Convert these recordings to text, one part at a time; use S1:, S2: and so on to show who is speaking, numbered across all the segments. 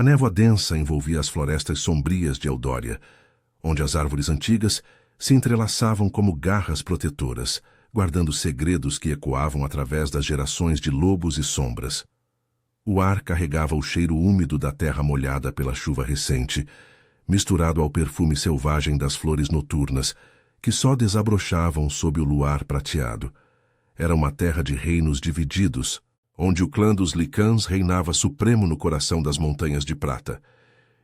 S1: A névoa densa envolvia as florestas sombrias de Eldória, onde as árvores antigas se entrelaçavam como garras protetoras, guardando segredos que ecoavam através das gerações de lobos e sombras. O ar carregava o cheiro úmido da terra molhada pela chuva recente, misturado ao perfume selvagem das flores noturnas, que só desabrochavam sob o luar prateado. Era uma terra de reinos divididos, onde o clã dos Lycans reinava supremo no coração das montanhas de prata,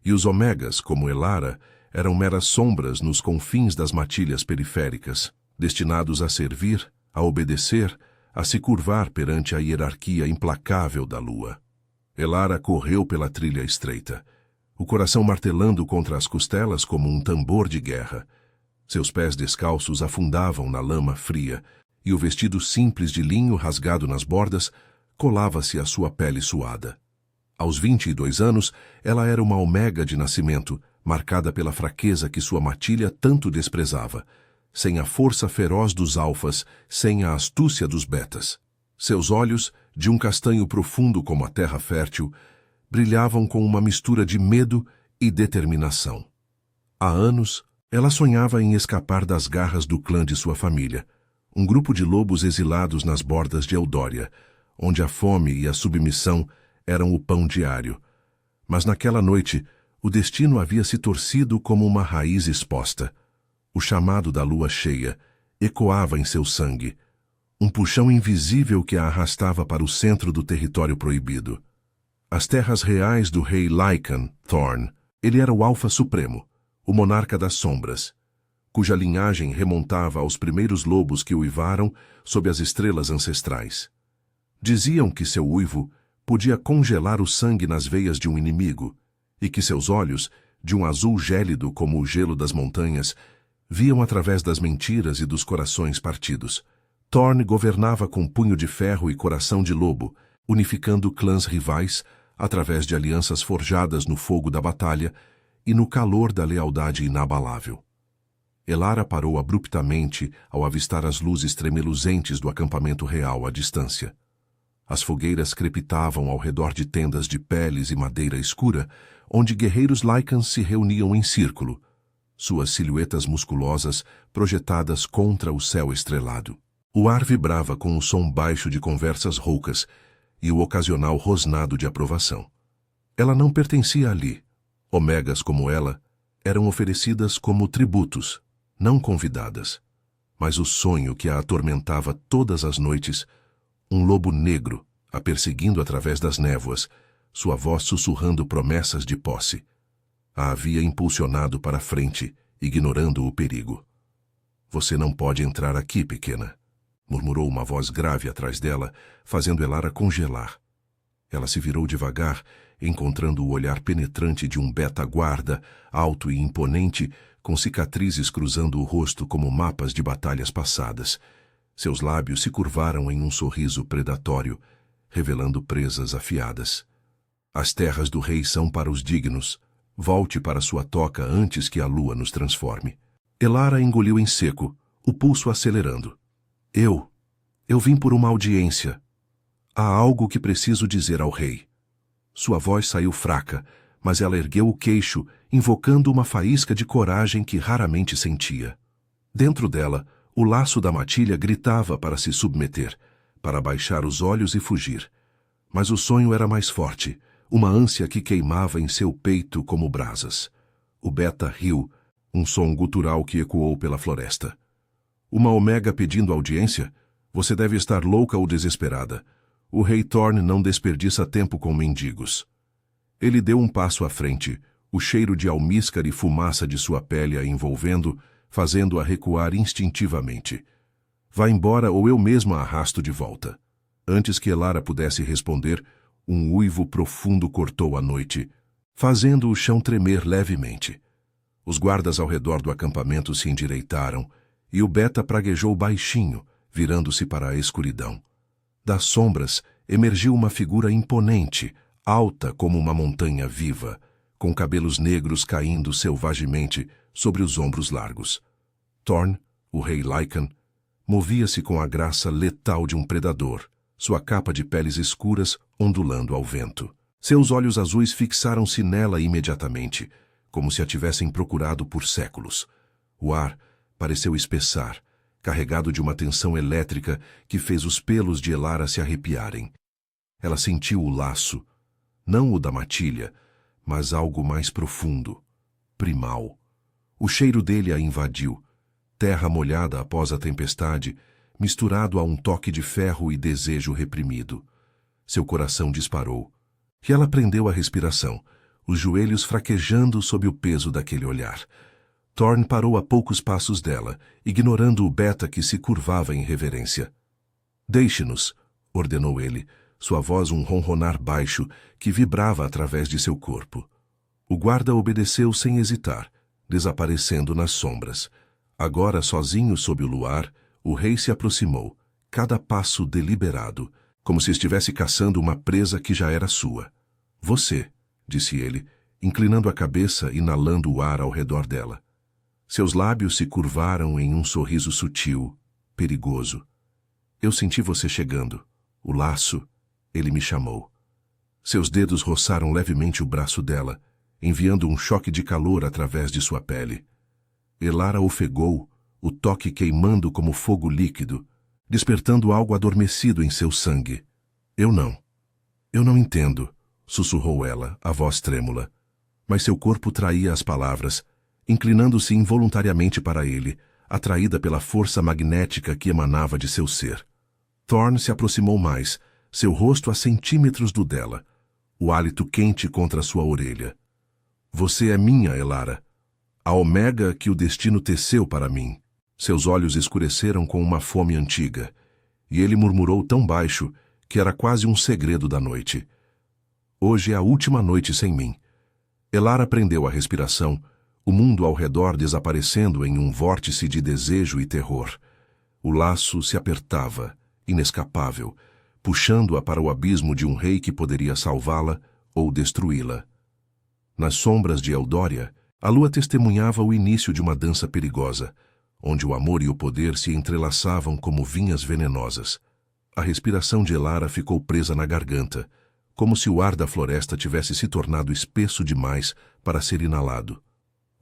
S1: e os Omegas, como Elara, eram meras sombras nos confins das matilhas periféricas, destinados a servir, a obedecer, a se curvar perante a hierarquia implacável da lua. Elara correu pela trilha estreita, o coração martelando contra as costelas como um tambor de guerra. Seus pés descalços afundavam na lama fria, e o vestido simples de linho rasgado nas bordas colava-se à sua pele suada. Aos 22 anos, ela era uma Omega de nascimento, marcada pela fraqueza que sua matilha tanto desprezava, sem a força feroz dos alfas, sem a astúcia dos betas. Seus olhos, de um castanho profundo como a terra fértil, brilhavam com uma mistura de medo e determinação. Há anos, ela sonhava em escapar das garras do clã de sua família, um grupo de lobos exilados nas bordas de Eldória, onde a fome e a submissão eram o pão diário. Mas naquela noite, o destino havia se torcido como uma raiz exposta. O chamado da lua cheia ecoava em seu sangue, um puxão invisível que a arrastava para o centro do território proibido. As terras reais do rei Lycan, Thorn, ele era o Alfa Supremo, o monarca das sombras, cuja linhagem remontava aos primeiros lobos que uivaram sob as estrelas ancestrais. Diziam que seu uivo podia congelar o sangue nas veias de um inimigo, e que seus olhos, de um azul gélido como o gelo das montanhas, viam através das mentiras e dos corações partidos. Thorn governava com punho de ferro e coração de lobo, unificando clãs rivais através de alianças forjadas no fogo da batalha e no calor da lealdade inabalável. Elara parou abruptamente ao avistar as luzes tremeluzentes do acampamento real à distância. As fogueiras crepitavam ao redor de tendas de peles e madeira escura, onde guerreiros Lycans se reuniam em círculo, suas silhuetas musculosas projetadas contra o céu estrelado. O ar vibrava com o som baixo de conversas roucas e o ocasional rosnado de aprovação. Ela não pertencia ali. Omegas como ela eram oferecidas como tributos, não convidadas. Mas o sonho que a atormentava todas as noites, um lobo negro a perseguindo através das névoas, sua voz sussurrando promessas de posse, a havia impulsionado para a frente, ignorando o perigo. "Você não pode entrar aqui, pequena", murmurou uma voz grave atrás dela, fazendo Elara congelar. Ela se virou devagar, encontrando o olhar penetrante de um beta-guarda, alto e imponente, com cicatrizes cruzando o rosto como mapas de batalhas passadas. Seus lábios se curvaram em um sorriso predatório, revelando presas afiadas. "As terras do rei são para os dignos. Volte para sua toca antes que a lua nos transforme." Elara engoliu em seco, o pulso acelerando. Eu vim por uma audiência. Há algo que preciso dizer ao rei." Sua voz saiu fraca, mas ela ergueu o queixo, invocando uma faísca de coragem que raramente sentia. Dentro dela, o laço da matilha gritava para se submeter, para baixar os olhos e fugir. Mas o sonho era mais forte, uma ânsia que queimava em seu peito como brasas. O beta riu, um som gutural que ecoou pela floresta. "Uma Omega pedindo audiência? Você deve estar louca ou desesperada. O rei Thorn não desperdiça tempo com mendigos." Ele deu um passo à frente, o cheiro de almíscar e fumaça de sua pele a envolvendo, fazendo-a recuar instintivamente. "Vá embora ou eu mesma a arrasto de volta." Antes que Elara pudesse responder, um uivo profundo cortou a noite, fazendo o chão tremer levemente. Os guardas ao redor do acampamento se endireitaram, e o beta praguejou baixinho, virando-se para a escuridão. Das sombras emergiu uma figura imponente, alta como uma montanha viva, com cabelos negros caindo selvagemente sobre os ombros largos. Thorn, o rei Lycan, movia-se com a graça letal de um predador, sua capa de peles escuras ondulando ao vento. Seus olhos azuis fixaram-se nela imediatamente, como se a tivessem procurado por séculos. O ar pareceu espessar, carregado de uma tensão elétrica que fez os pelos de Elara se arrepiarem. Ela sentiu o laço, não o da matilha, mas algo mais profundo, primal. O cheiro dele a invadiu, terra molhada após a tempestade, misturado a um toque de ferro e desejo reprimido. Seu coração disparou, e ela prendeu a respiração, os joelhos fraquejando sob o peso daquele olhar. Thorn parou a poucos passos dela, ignorando o beta que se curvava em reverência. "Deixe-nos", ordenou ele, sua voz um ronronar baixo que vibrava através de seu corpo. O guarda obedeceu sem hesitar, desaparecendo nas sombras. Agora, sozinho sob o luar, o rei se aproximou, cada passo deliberado, como se estivesse caçando uma presa que já era sua. "Você", disse ele, inclinando a cabeça e inalando o ar ao redor dela. Seus lábios se curvaram em um sorriso sutil, perigoso. "Eu senti você chegando. O laço", ele me chamou. Seus dedos roçaram levemente o braço dela, enviando um choque de calor através de sua pele. Elara ofegou, o toque queimando como fogo líquido, despertando algo adormecido em seu sangue. Eu não entendo", sussurrou ela, a voz trêmula. Mas seu corpo traía as palavras, inclinando-se involuntariamente para ele, atraída pela força magnética que emanava de seu ser. Thorn se aproximou mais, seu rosto a centímetros do dela, o hálito quente contra sua orelha. "Você é minha, Elara. A omega que o destino teceu para mim." Seus olhos escureceram com uma fome antiga, e ele murmurou tão baixo que era quase um segredo da noite. "Hoje é a última noite sem mim." Elara prendeu a respiração, o mundo ao redor desaparecendo em um vórtice de desejo e terror. O laço se apertava, inescapável, puxando-a para o abismo de um rei que poderia salvá-la ou destruí-la. Nas sombras de Eldória, a lua testemunhava o início de uma dança perigosa, onde o amor e o poder se entrelaçavam como vinhas venenosas. A respiração de Elara ficou presa na garganta, como se o ar da floresta tivesse se tornado espesso demais para ser inalado.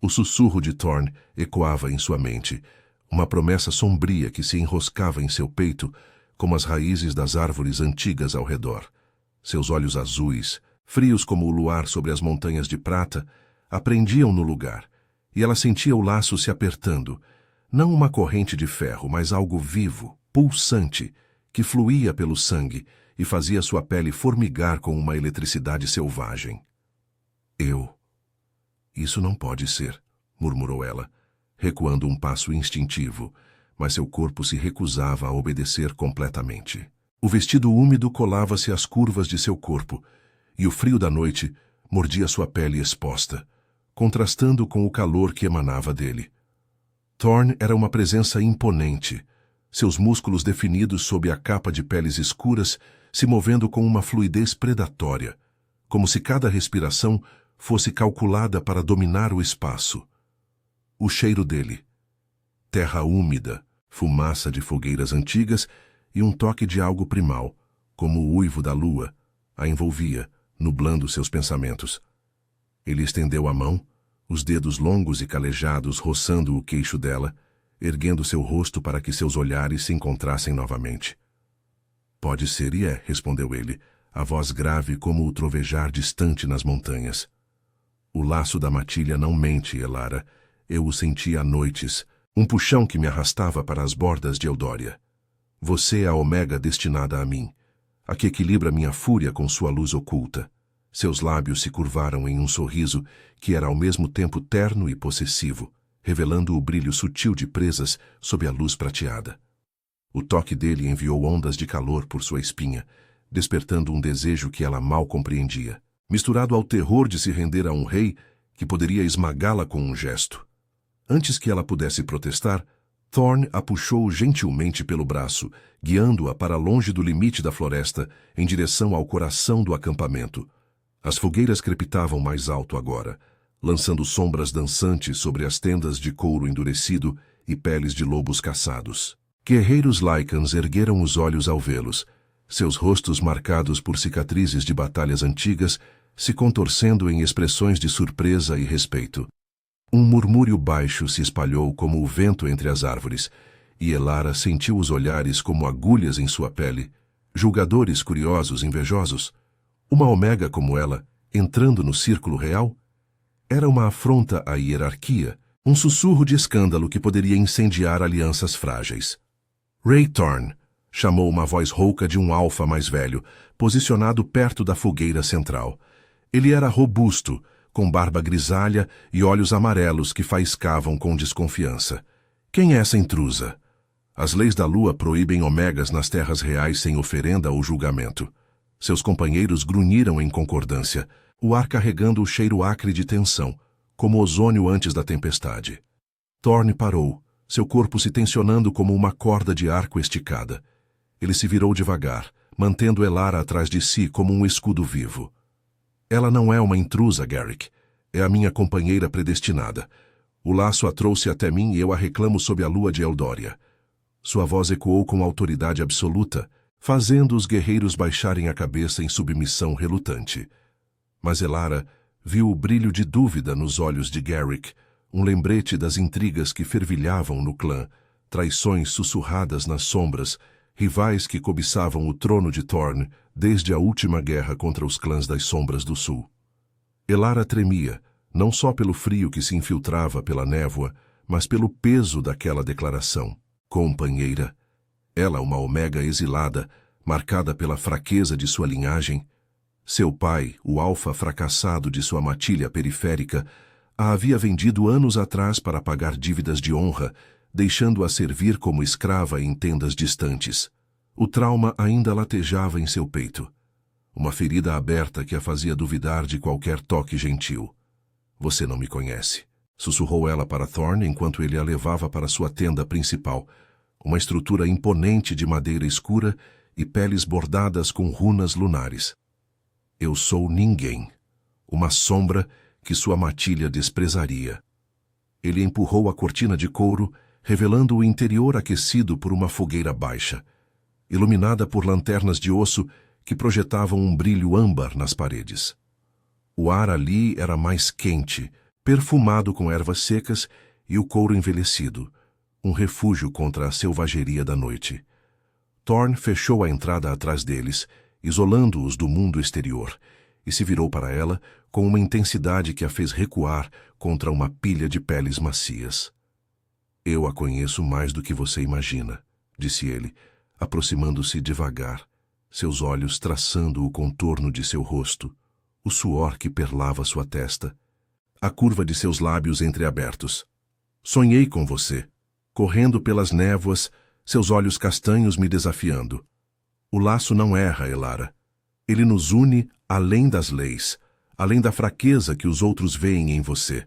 S1: O sussurro de Thorn ecoava em sua mente, uma promessa sombria que se enroscava em seu peito, como as raízes das árvores antigas ao redor. Seus olhos azuis, frios como o luar sobre as montanhas de prata, apreendiam no lugar, e ela sentia o laço se apertando, não uma corrente de ferro, mas algo vivo, pulsante, que fluía pelo sangue e fazia sua pele formigar com uma eletricidade selvagem. "Isso não pode ser", murmurou ela, recuando um passo instintivo, mas seu corpo se recusava a obedecer completamente. O vestido úmido colava-se às curvas de seu corpo, e o frio da noite mordia sua pele exposta, contrastando com o calor que emanava dele. Thorn era uma presença imponente, seus músculos definidos sob a capa de peles escuras se movendo com uma fluidez predatória, como se cada respiração fosse calculada para dominar o espaço. O cheiro dele, terra úmida, fumaça de fogueiras antigas e um toque de algo primal, como o uivo da lua, a envolvia, nublando seus pensamentos. Ele estendeu a mão, os dedos longos e calejados roçando o queixo dela, erguendo seu rosto para que seus olhares se encontrassem novamente. "Pode ser e é", respondeu ele, a voz grave como o trovejar distante nas montanhas. "O laço da matilha não mente, Elara. Eu o senti há noites, um puxão que me arrastava para as bordas de Eldória. Você é a omega destinada a mim, a que equilibra minha fúria com sua luz oculta." Seus lábios se curvaram em um sorriso que era ao mesmo tempo terno e possessivo, revelando o brilho sutil de presas sob a luz prateada. O toque dele enviou ondas de calor por sua espinha, despertando um desejo que ela mal compreendia, misturado ao terror de se render a um rei que poderia esmagá-la com um gesto. Antes que ela pudesse protestar, Thorn a puxou gentilmente pelo braço, guiando-a para longe do limite da floresta, em direção ao coração do acampamento. As fogueiras crepitavam mais alto agora, lançando sombras dançantes sobre as tendas de couro endurecido e peles de lobos caçados. Guerreiros Lycans ergueram os olhos ao vê-los, seus rostos marcados por cicatrizes de batalhas antigas, se contorcendo em expressões de surpresa e respeito. Um murmúrio baixo se espalhou como o vento entre as árvores, e Elara sentiu os olhares como agulhas em sua pele, julgadores curiosos, invejosos. Uma Omega como ela, entrando no círculo real? Era uma afronta à hierarquia, um sussurro de escândalo que poderia incendiar alianças frágeis. Rey Thorn, chamou uma voz rouca de um alfa mais velho, posicionado perto da fogueira central. Ele era robusto, com barba grisalha e olhos amarelos que faiscavam com desconfiança. Quem é essa intrusa? As leis da lua proíbem Omegas nas terras reais sem oferenda ou julgamento. Seus companheiros grunhiram em concordância, o ar carregando o cheiro acre de tensão, como ozônio antes da tempestade. Thorn parou, seu corpo se tensionando como uma corda de arco esticada. Ele se virou devagar, mantendo Elara atrás de si como um escudo vivo. Ela não é uma intrusa, Garrick. É a minha companheira predestinada. O laço a trouxe até mim e eu a reclamo sob a lua de Eldória. Sua voz ecoou com autoridade absoluta, fazendo os guerreiros baixarem a cabeça em submissão relutante. Mas Elara viu o brilho de dúvida nos olhos de Garrick, um lembrete das intrigas que fervilhavam no clã, traições sussurradas nas sombras, rivais que cobiçavam o trono de Thorn desde a última guerra contra os clãs das Sombras do Sul. Elara tremia, não só pelo frio que se infiltrava pela névoa, mas pelo peso daquela declaração. Companheira. Ela, uma Omega exilada, marcada pela fraqueza de sua linhagem. Seu pai, o alfa fracassado de sua matilha periférica, a havia vendido anos atrás para pagar dívidas de honra, deixando-a servir como escrava em tendas distantes. O trauma ainda latejava em seu peito. Uma ferida aberta que a fazia duvidar de qualquer toque gentil. Você não me conhece, sussurrou ela para Thorn enquanto ele a levava para sua tenda principal, uma estrutura imponente de madeira escura e peles bordadas com runas lunares. Eu sou ninguém, uma sombra que sua matilha desprezaria. Ele empurrou a cortina de couro, revelando o interior aquecido por uma fogueira baixa, iluminada por lanternas de osso que projetavam um brilho âmbar nas paredes. O ar ali era mais quente, perfumado com ervas secas e o couro envelhecido, um refúgio contra a selvageria da noite. Thorn fechou a entrada atrás deles, isolando-os do mundo exterior, e se virou para ela com uma intensidade que a fez recuar contra uma pilha de peles macias. Eu a conheço mais do que você imagina, disse ele, aproximando-se devagar, seus olhos traçando o contorno de seu rosto, o suor que perlava sua testa, a curva de seus lábios entreabertos. Sonhei com você, correndo pelas névoas, seus olhos castanhos me desafiando. O laço não erra, Elara. Ele nos une além das leis, além da fraqueza que os outros veem em você.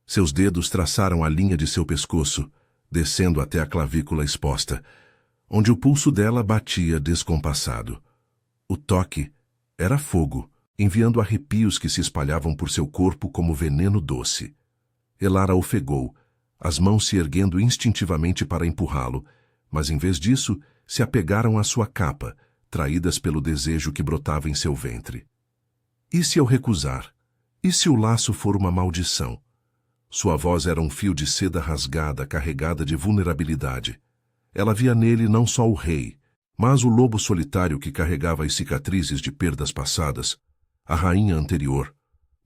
S1: Seus dedos traçaram a linha de seu pescoço, descendo até a clavícula exposta, onde o pulso dela batia descompassado. O toque era fogo, enviando arrepios que se espalhavam por seu corpo como veneno doce. Elara ofegou, as mãos se erguendo instintivamente para empurrá-lo, mas em vez disso, se apegaram à sua capa, traídas pelo desejo que brotava em seu ventre. E se eu recusar? E se o laço for uma maldição? Sua voz era um fio de seda rasgada, carregada de vulnerabilidade. Ela via nele não só o rei, mas o lobo solitário que carregava as cicatrizes de perdas passadas, a rainha anterior,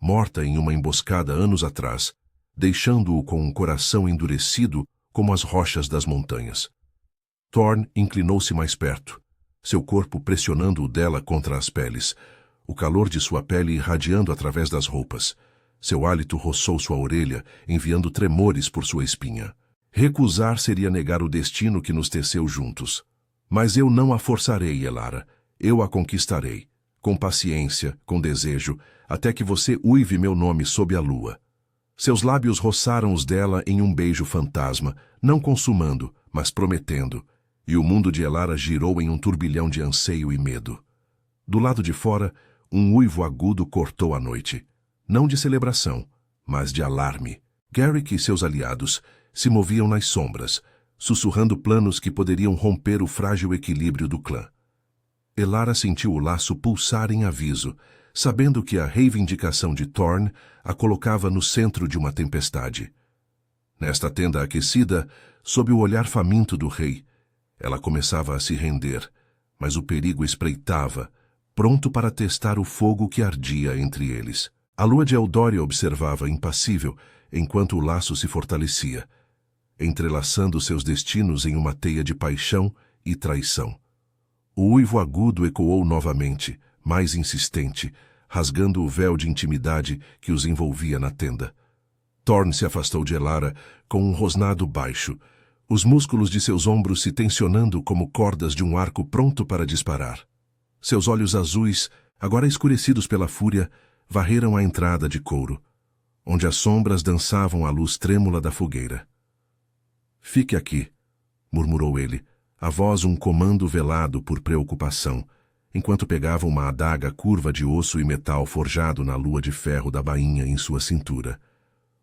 S1: morta em uma emboscada anos atrás, deixando-o com um coração endurecido como as rochas das montanhas. Thorn inclinou-se mais perto, seu corpo pressionando o dela contra as peles, o calor de sua pele irradiando através das roupas. Seu hálito roçou sua orelha, enviando tremores por sua espinha. Recusar seria negar o destino que nos teceu juntos. Mas eu não a forçarei, Elara. Eu a conquistarei. Com paciência, com desejo, até que você uive meu nome sob a lua. Seus lábios roçaram os dela em um beijo fantasma, não consumando, mas prometendo. E o mundo de Elara girou em um turbilhão de anseio e medo. Do lado de fora, um uivo agudo cortou a noite. Não de celebração, mas de alarme. Garrick e seus aliados se moviam nas sombras, sussurrando planos que poderiam romper o frágil equilíbrio do clã. Elara sentiu o laço pulsar em aviso, sabendo que a reivindicação de Thorn a colocava no centro de uma tempestade. Nesta tenda aquecida, sob o olhar faminto do rei, ela começava a se render, mas o perigo espreitava, pronto para testar o fogo que ardia entre eles. A lua de Eldória observava impassível, enquanto o laço se fortalecia, entrelaçando seus destinos em uma teia de paixão e traição. O uivo agudo ecoou novamente, mais insistente, rasgando o véu de intimidade que os envolvia na tenda. Thorn se afastou de Elara com um rosnado baixo, os músculos de seus ombros se tensionando como cordas de um arco pronto para disparar. Seus olhos azuis, agora escurecidos pela fúria, varreram a entrada de couro, onde as sombras dançavam à luz trêmula da fogueira. "Fique aqui", murmurou ele, a voz um comando velado por preocupação, enquanto pegava uma adaga curva de osso e metal forjado na lua de ferro da bainha em sua cintura.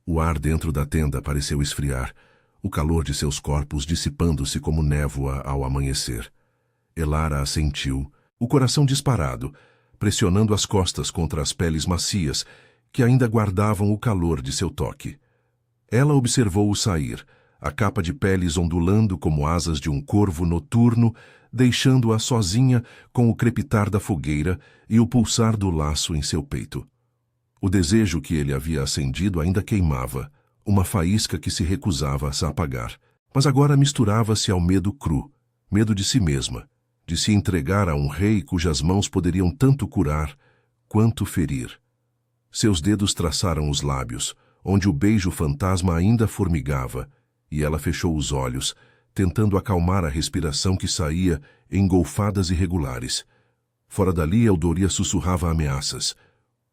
S1: O ar dentro da tenda pareceu esfriar, o calor de seus corpos dissipando-se como névoa ao amanhecer. Elara assentiu, o coração disparado, pressionando as costas contra as peles macias, que ainda guardavam o calor de seu toque. Ela observou-o sair, a capa de peles ondulando como asas de um corvo noturno, deixando-a sozinha com o crepitar da fogueira e o pulsar do laço em seu peito. O desejo que ele havia acendido ainda queimava, uma faísca que se recusava a se apagar, mas agora misturava-se ao medo cru, medo de si mesma, de se entregar a um rei cujas mãos poderiam tanto curar quanto ferir. Seus dedos traçaram os lábios, onde o beijo fantasma ainda formigava, e ela fechou os olhos, tentando acalmar a respiração que saía em golfadas irregulares. Fora dali, Eldória sussurrava ameaças.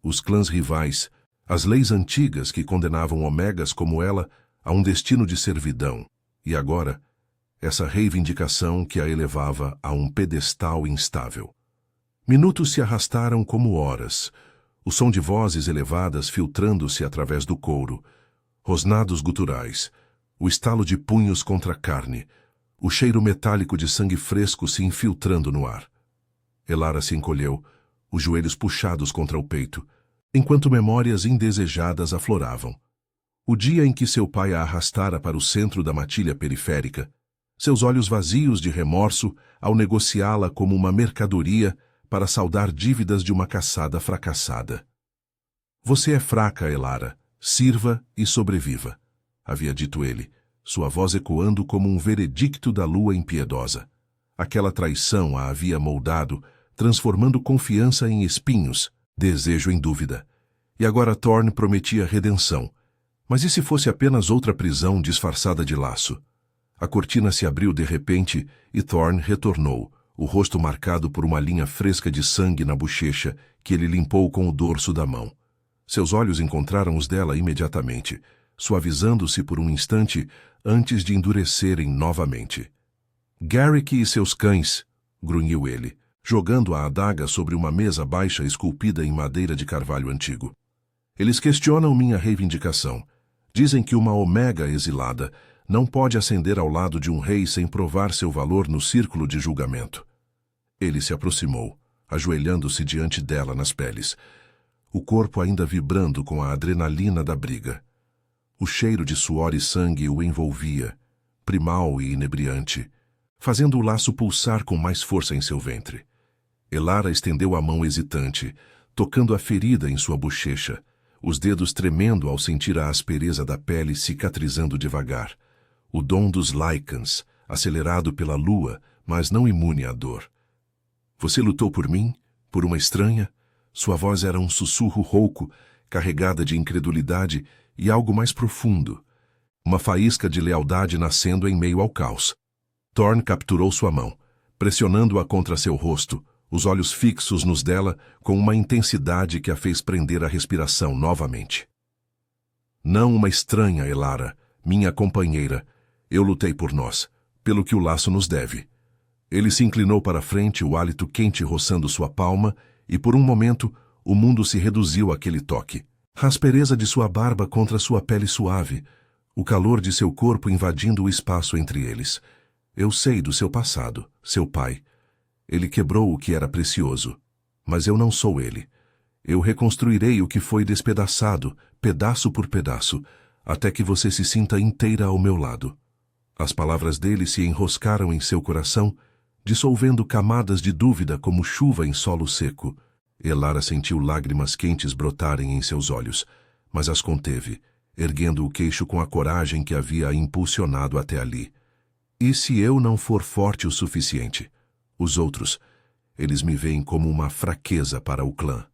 S1: Os clãs rivais, as leis antigas que condenavam Omegas como ela a um destino de servidão, e agora, essa reivindicação que a elevava a um pedestal instável. Minutos se arrastaram como horas, o som de vozes elevadas filtrando-se através do couro, rosnados guturais, o estalo de punhos contra a carne, o cheiro metálico de sangue fresco se infiltrando no ar. Elara se encolheu, os joelhos puxados contra o peito, enquanto memórias indesejadas afloravam. O dia em que seu pai a arrastara para o centro da matilha periférica, seus olhos vazios de remorso ao negociá-la como uma mercadoria para saldar dívidas de uma caçada fracassada. "Você é fraca, Elara. Sirva e sobreviva", havia dito ele, sua voz ecoando como um veredicto da lua impiedosa. Aquela traição a havia moldado, transformando confiança em espinhos, desejo em dúvida. E agora Thorn prometia redenção. Mas e se fosse apenas outra prisão disfarçada de laço? A cortina se abriu de repente e Thorn retornou, o rosto marcado por uma linha fresca de sangue na bochecha que ele limpou com o dorso da mão. Seus olhos encontraram os dela imediatamente, suavizando-se por um instante antes de endurecerem novamente. "Garrick e seus cães", grunhiu ele, jogando a adaga sobre uma mesa baixa esculpida em madeira de carvalho antigo. "Eles questionam minha reivindicação. Dizem que uma Omega exilada não pode ascender ao lado de um rei sem provar seu valor no círculo de julgamento." Ele se aproximou, ajoelhando-se diante dela nas peles, o corpo ainda vibrando com a adrenalina da briga. O cheiro de suor e sangue o envolvia, primal e inebriante, fazendo o laço pulsar com mais força em seu ventre. Elara estendeu a mão hesitante, tocando a ferida em sua bochecha, os dedos tremendo ao sentir a aspereza da pele cicatrizando devagar. O dom dos Lycans, acelerado pela lua, mas não imune à dor. "Você lutou por mim? Por uma estranha?" Sua voz era um sussurro rouco, carregada de incredulidade e algo mais profundo. Uma faísca de lealdade nascendo em meio ao caos. Thorn capturou sua mão, pressionando-a contra seu rosto, os olhos fixos nos dela com uma intensidade que a fez prender a respiração novamente. "Não uma estranha, Elara, minha companheira. Eu lutei por nós, pelo que o laço nos deve." Ele se inclinou para a frente, o hálito quente roçando sua palma, e por um momento o mundo se reduziu àquele toque. A aspereza de sua barba contra sua pele suave, o calor de seu corpo invadindo o espaço entre eles. "Eu sei do seu passado, seu pai. Ele quebrou o que era precioso. Mas eu não sou ele. Eu reconstruirei o que foi despedaçado, pedaço por pedaço, até que você se sinta inteira ao meu lado. As palavras dele se enroscaram em seu coração, dissolvendo camadas de dúvida como chuva em solo seco. Elara sentiu lágrimas quentes brotarem em seus olhos, mas as conteve, erguendo o queixo com a coragem que havia a impulsionado até ali. E se eu não for forte o suficiente? Os outros, eles me veem como uma fraqueza para o clã.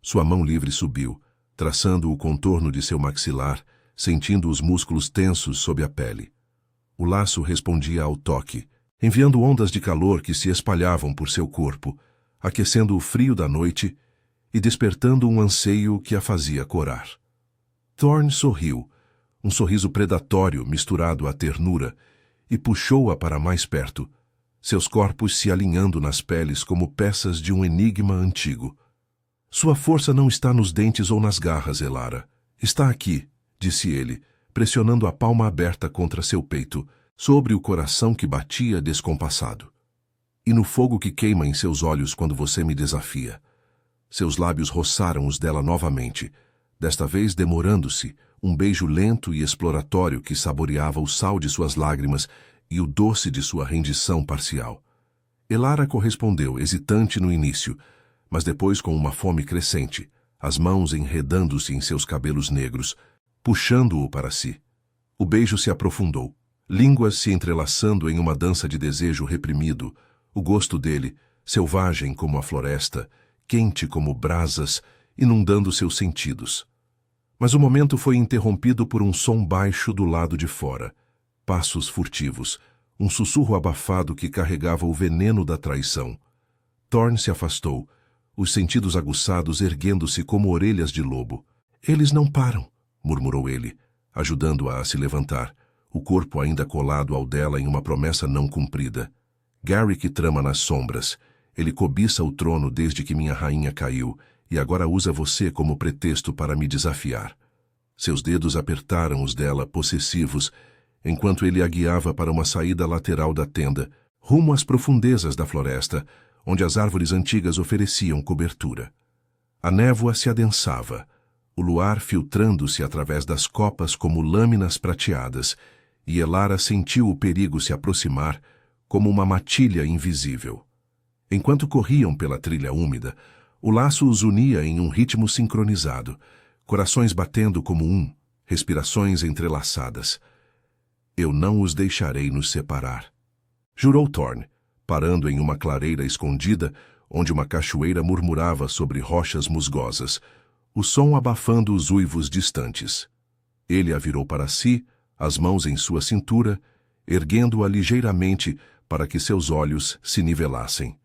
S1: Sua mão livre subiu, traçando o contorno de seu maxilar, sentindo os músculos tensos sob a pele. O laço respondia ao toque, enviando ondas de calor que se espalhavam por seu corpo, aquecendo o frio da noite e despertando um anseio que a fazia corar. Thorne sorriu, um sorriso predatório misturado à ternura, e puxou-a para mais perto, seus corpos se alinhando nas peles como peças de um enigma antigo. Sua força não está nos dentes ou nas garras, Elara. Está aqui, disse ele, pressionando a palma aberta contra seu peito, sobre o coração que batia descompassado. E no fogo que queima em seus olhos quando você me desafia. Seus lábios roçaram os dela novamente, desta vez demorando-se, um beijo lento e exploratório que saboreava o sal de suas lágrimas e o doce de sua rendição parcial. Elara correspondeu, hesitante no início, mas depois com uma fome crescente, as mãos enredando-se em seus cabelos negros, puxando-o para si. O beijo se aprofundou, línguas se entrelaçando em uma dança de desejo reprimido, o gosto dele, selvagem como a floresta, quente como brasas, inundando seus sentidos. Mas o momento foi interrompido por um som baixo do lado de fora, passos furtivos, um sussurro abafado que carregava o veneno da traição. Thorne se afastou, os sentidos aguçados erguendo-se como orelhas de lobo. Eles não param, murmurou ele, ajudando-a a se levantar, o corpo ainda colado ao dela em uma promessa não cumprida. Garrick trama nas sombras. Ele cobiça o trono desde que minha rainha caiu, e agora usa você como pretexto para me desafiar. Seus dedos apertaram os dela, possessivos, enquanto ele a guiava para uma saída lateral da tenda, rumo às profundezas da floresta, onde as árvores antigas ofereciam cobertura. A névoa se adensava, o luar filtrando-se através das copas como lâminas prateadas, e Elara sentiu o perigo se aproximar como uma matilha invisível. Enquanto corriam pela trilha úmida, o laço os unia em um ritmo sincronizado, corações batendo como um, respirações entrelaçadas. Eu não os deixarei nos separar, jurou Thorne, parando em uma clareira escondida, onde uma cachoeira murmurava sobre rochas musgosas, o som abafando os uivos distantes. Ele a virou para si, as mãos em sua cintura, erguendo-a ligeiramente para que seus olhos se nivelassem.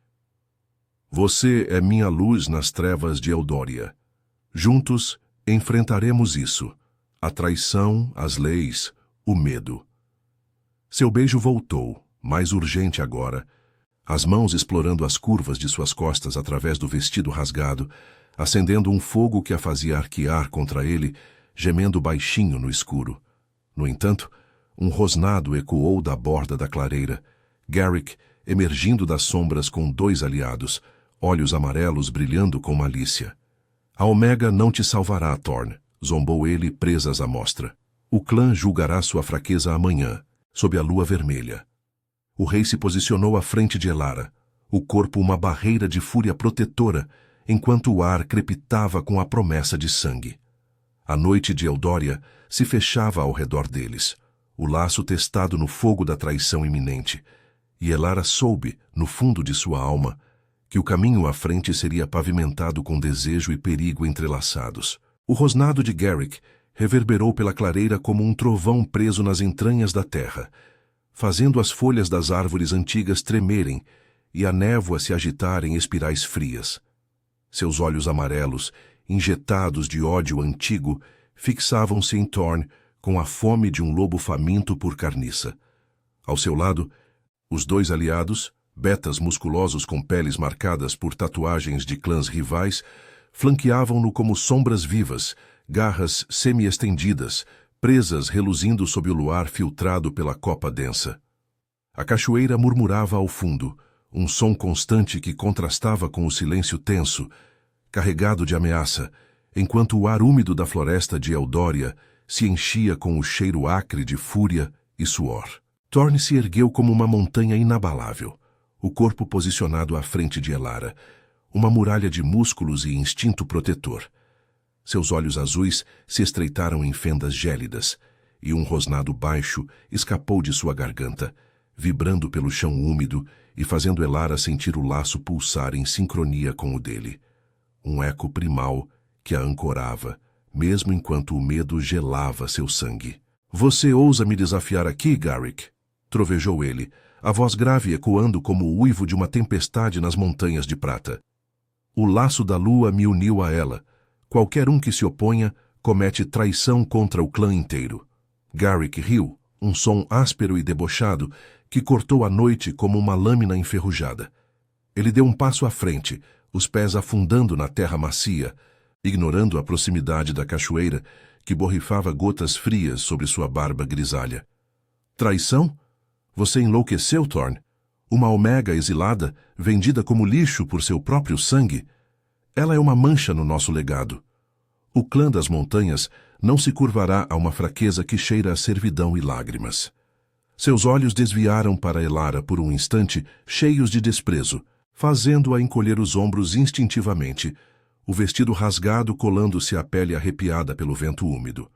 S1: Você é minha luz nas trevas de Eldória. Juntos enfrentaremos isso, a traição, as leis, o medo. Seu beijo voltou, mais urgente agora, as mãos explorando as curvas de suas costas através do vestido rasgado, acendendo um fogo que a fazia arquear contra ele, gemendo baixinho no escuro. No entanto, um rosnado ecoou da borda da clareira. Garrick, emergindo das sombras com 2 aliados, olhos amarelos brilhando com malícia. A Omega não te salvará, Thorne, zombou ele, presas à mostra. O clã julgará sua fraqueza amanhã, sob a lua vermelha. O rei se posicionou à frente de Elara, o corpo uma barreira de fúria protetora, enquanto o ar crepitava com a promessa de sangue. A noite de Eldória se fechava ao redor deles, o laço testado no fogo da traição iminente, e Elara soube, no fundo de sua alma, que o caminho à frente seria pavimentado com desejo e perigo entrelaçados. O rosnado de Garrick reverberou pela clareira como um trovão preso nas entranhas da terra, fazendo as folhas das árvores antigas tremerem e a névoa se agitar em espirais frias. Seus olhos amarelos, injetados de ódio antigo, fixavam-se em Thorne com a fome de um lobo faminto por carniça. Ao seu lado, os 2 aliados, betas musculosos com peles marcadas por tatuagens de clãs rivais, flanqueavam-no como sombras vivas, garras semi-estendidas, presas reluzindo sob o luar filtrado pela copa densa. A cachoeira murmurava ao fundo, um som constante que contrastava com o silêncio tenso, carregado de ameaça, enquanto o ar úmido da floresta de Eldória se enchia com o cheiro acre de fúria e suor. Thorne se ergueu como uma montanha inabalável, o corpo posicionado à frente de Elara, uma muralha de músculos e instinto protetor. Seus olhos azuis se estreitaram em fendas gélidas, e um rosnado baixo escapou de sua garganta, vibrando pelo chão úmido e fazendo Elara sentir o laço pulsar em sincronia com o dele. Um eco primal que a ancorava, mesmo enquanto o medo gelava seu sangue. "Você ousa me desafiar aqui, Garrick?" trovejou ele, a voz grave ecoando como o uivo de uma tempestade nas montanhas de prata. "O laço da lua me uniu a ela. Qualquer um que se oponha comete traição contra o clã inteiro." Garrick riu, um som áspero e debochado que cortou a noite como uma lâmina enferrujada. Ele deu um passo à frente, os pés afundando na terra macia, ignorando a proximidade da cachoeira que borrifava gotas frias sobre sua barba grisalha. "Traição? Você enlouqueceu, Thorne? Uma Omega exilada, vendida como lixo por seu próprio sangue? Ela é uma mancha no nosso legado. O clã das montanhas não se curvará a uma fraqueza que cheira a servidão e lágrimas." Seus olhos desviaram para Elara por um instante, cheios de desprezo, fazendo-a encolher os ombros instintivamente, o vestido rasgado colando-se à pele arrepiada pelo vento úmido.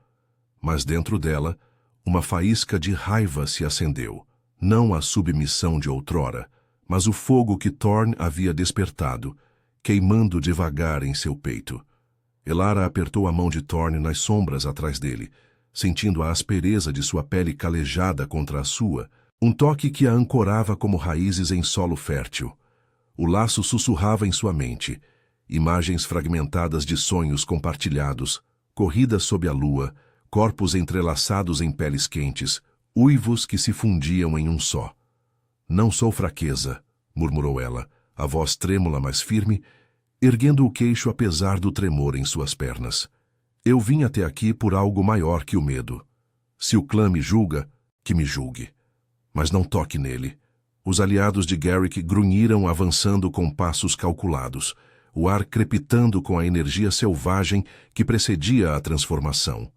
S1: Mas dentro dela, uma faísca de raiva se acendeu. Não a submissão de outrora, mas o fogo que Thorne havia despertado, queimando devagar em seu peito. Elara apertou a mão de Thorne nas sombras atrás dele, sentindo a aspereza de sua pele calejada contra a sua, um toque que a ancorava como raízes em solo fértil. O laço sussurrava em sua mente, imagens fragmentadas de sonhos compartilhados, corridas sob a lua, corpos entrelaçados em peles quentes, uivos que se fundiam em um só. "Não sou fraqueza", murmurou ela, a voz trêmula mas firme, erguendo o queixo apesar do tremor em suas pernas. "Eu vim até aqui por algo maior que o medo. Se o clã me julga, que me julgue. Mas não toque nele." Os aliados de Garrick grunhiram avançando com passos calculados, o ar crepitando com a energia selvagem que precedia a transformação.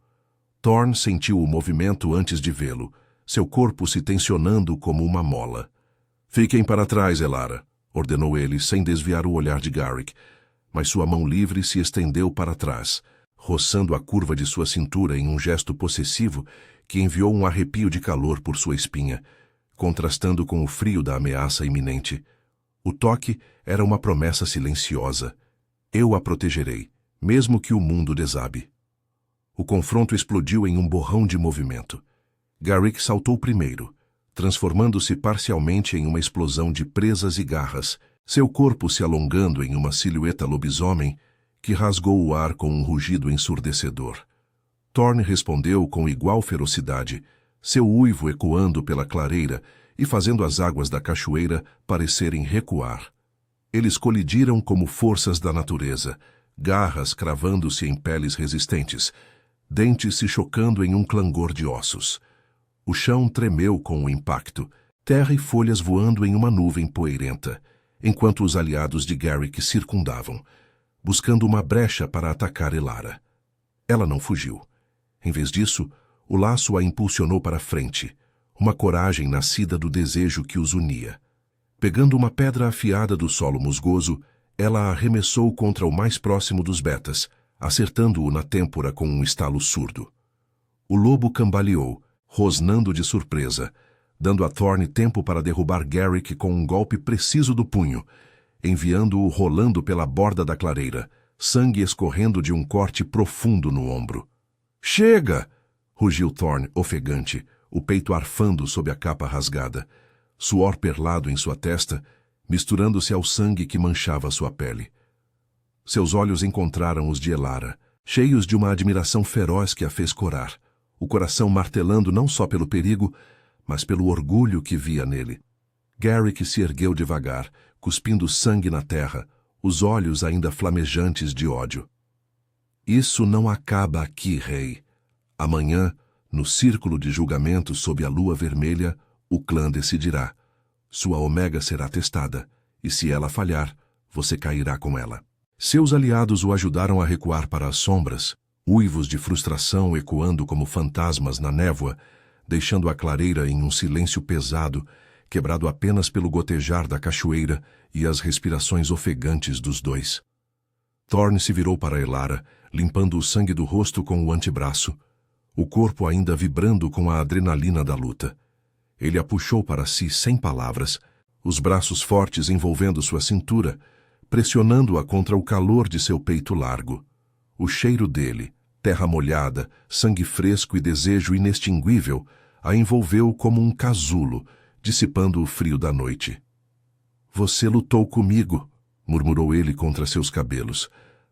S1: Thorne sentiu o movimento antes de vê-lo, seu corpo se tensionando como uma mola. "Fiquem para trás, Elara", ordenou ele, sem desviar o olhar de Garrick, mas sua mão livre se estendeu para trás, roçando a curva de sua cintura em um gesto possessivo que enviou um arrepio de calor por sua espinha, contrastando com o frio da ameaça iminente. O toque era uma promessa silenciosa. "Eu a protegerei, mesmo que o mundo desabe." O confronto explodiu em um borrão de movimento. Garrick saltou primeiro, transformando-se parcialmente em uma explosão de presas e garras, seu corpo se alongando em uma silhueta lobisomem que rasgou o ar com um rugido ensurdecedor. Thorne respondeu com igual ferocidade, seu uivo ecoando pela clareira e fazendo as águas da cachoeira parecerem recuar. Eles colidiram como forças da natureza, garras cravando-se em peles resistentes, dentes se chocando em um clangor de ossos. O chão tremeu com o impacto, terra e folhas voando em uma nuvem poeirenta, enquanto os aliados de Garrick circundavam, buscando uma brecha para atacar Elara. Ela não fugiu. Em vez disso, o laço a impulsionou para frente, uma coragem nascida do desejo que os unia. Pegando uma pedra afiada do solo musgoso, ela a arremessou contra o mais próximo dos betas, acertando-o na têmpora com um estalo surdo. O lobo cambaleou, rosnando de surpresa, dando a Thorne tempo para derrubar Garrick com um golpe preciso do punho, enviando-o rolando pela borda da clareira, sangue escorrendo de um corte profundo no ombro. "Chega!" rugiu Thorne, ofegante, o peito arfando sob a capa rasgada, suor perlado em sua testa, misturando-se ao sangue que manchava sua pele. Seus olhos encontraram os de Elara, cheios de uma admiração feroz que a fez corar, o coração martelando não só pelo perigo, mas pelo orgulho que via nele. Garrick se ergueu devagar, cuspindo sangue na terra, os olhos ainda flamejantes de ódio. "Isso não acaba aqui, rei. Amanhã, no círculo de julgamento sob a lua vermelha, o clã decidirá. Sua Omega será testada, e se ela falhar, você cairá com ela. Seus aliados o ajudaram a recuar para as sombras, uivos de frustração ecoando como fantasmas na névoa, deixando a clareira em um silêncio pesado, quebrado apenas pelo gotejar da cachoeira e as respirações ofegantes dos dois. Thorne se virou para Elara, limpando o sangue do rosto com o antebraço, o corpo ainda vibrando com a adrenalina da luta. Ele a puxou para si sem palavras, os braços fortes envolvendo sua cintura, pressionando-a contra o calor de seu peito largo. O cheiro dele, terra molhada, sangue fresco e desejo inextinguível, a envolveu como um casulo, dissipando o frio da noite. "Você lutou comigo", murmurou ele contra seus cabelos,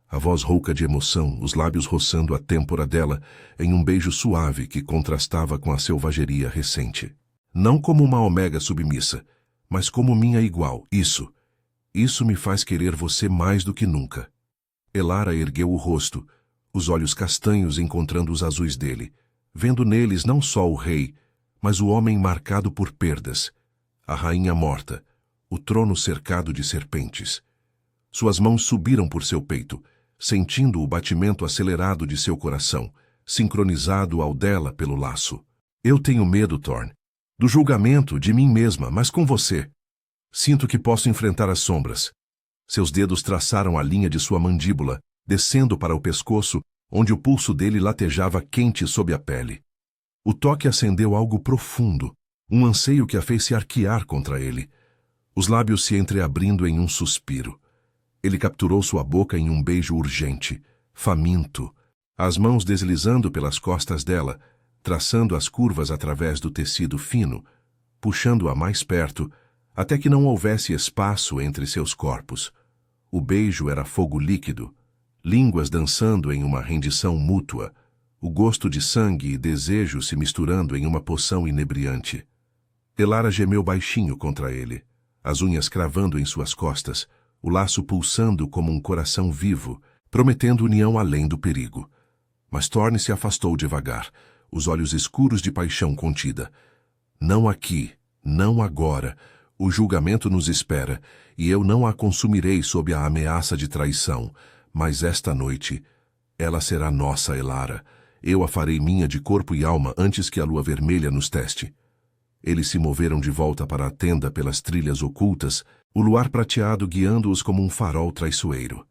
S1: a voz rouca de emoção, os lábios roçando a têmpora dela em um beijo suave que contrastava com a selvageria recente. "Não como uma Omega submissa, mas como minha igual. Isso me faz querer você mais do que nunca." Elara ergueu o rosto, os olhos castanhos encontrando os azuis dele, vendo neles não só o rei, mas o homem marcado por perdas, a rainha morta, o trono cercado de serpentes. Suas mãos subiram por seu peito, sentindo o batimento acelerado de seu coração, sincronizado ao dela pelo laço. "Eu tenho medo, Thorne, do julgamento, de mim mesma, mas com você. Sinto que posso enfrentar as sombras." Seus dedos traçaram a linha de sua mandíbula, descendo para o pescoço, onde o pulso dele latejava quente sob a pele. O toque acendeu algo profundo, um anseio que a fez se arquear contra ele, os lábios se entreabrindo em um suspiro. Ele capturou sua boca em um beijo urgente, faminto, as mãos deslizando pelas costas dela, traçando as curvas através do tecido fino, puxando-a mais perto, até que não houvesse espaço entre seus corpos. O beijo era fogo líquido, línguas dançando em uma rendição mútua, o gosto de sangue e desejo se misturando em uma poção inebriante. Elara gemeu baixinho contra ele, as unhas cravando em suas costas, o laço pulsando como um coração vivo, prometendo união além do perigo. Mas Thorne se afastou devagar, os olhos escuros de paixão contida. "Não aqui, não agora. O julgamento nos espera, e eu não a consumirei sob a ameaça de traição. Mas esta noite, ela será nossa, Elara. Eu a farei minha de corpo e alma antes que a lua vermelha nos teste." Eles se moveram de volta para a tenda pelas trilhas ocultas, o luar prateado guiando-os como um farol traiçoeiro.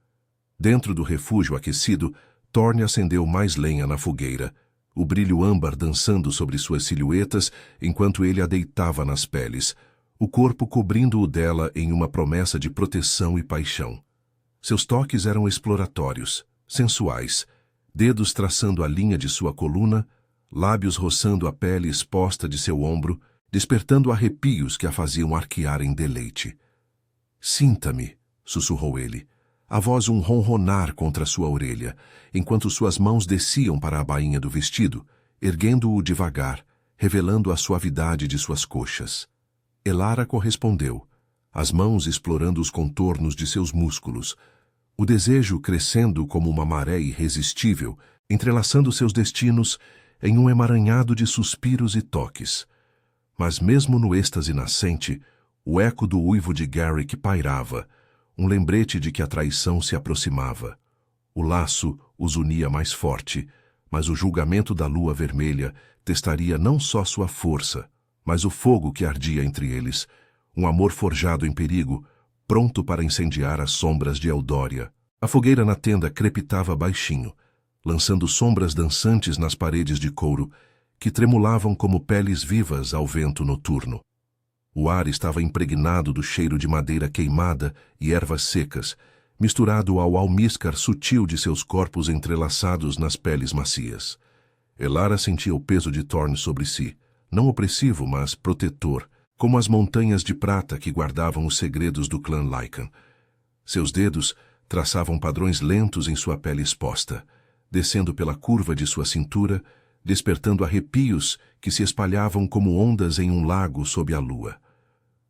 S1: Dentro do refúgio aquecido, Thorne acendeu mais lenha na fogueira, o brilho âmbar dançando sobre suas silhuetas enquanto ele a deitava nas peles, o corpo cobrindo-o dela em uma promessa de proteção e paixão. Seus toques eram exploratórios, sensuais, dedos traçando a linha de sua coluna, lábios roçando a pele exposta de seu ombro, despertando arrepios que a faziam arquear em deleite. "Sinta-me", sussurrou ele, a voz um ronronar contra sua orelha, enquanto suas mãos desciam para a bainha do vestido, erguendo-o devagar, revelando a suavidade de suas coxas. Elara correspondeu, as mãos explorando os contornos de seus músculos, o desejo crescendo como uma maré irresistível, entrelaçando seus destinos em um emaranhado de suspiros e toques. Mas mesmo no êxtase nascente, o eco do uivo de Garrick pairava, um lembrete de que a traição se aproximava. O laço os unia mais forte, mas o julgamento da lua vermelha testaria não só sua força, mas o fogo que ardia entre eles, um amor forjado em perigo, pronto para incendiar as sombras de Eldória. A fogueira na tenda crepitava baixinho, lançando sombras dançantes nas paredes de couro, que tremulavam como peles vivas ao vento noturno. O ar estava impregnado do cheiro de madeira queimada e ervas secas, misturado ao almíscar sutil de seus corpos entrelaçados nas peles macias. Elara sentia o peso de Thorne sobre si, não opressivo, mas protetor, como as montanhas de prata que guardavam os segredos do clã Lycan. Seus dedos traçavam padrões lentos em sua pele exposta, descendo pela curva de sua cintura, despertando arrepios que se espalhavam como ondas em um lago sob a lua.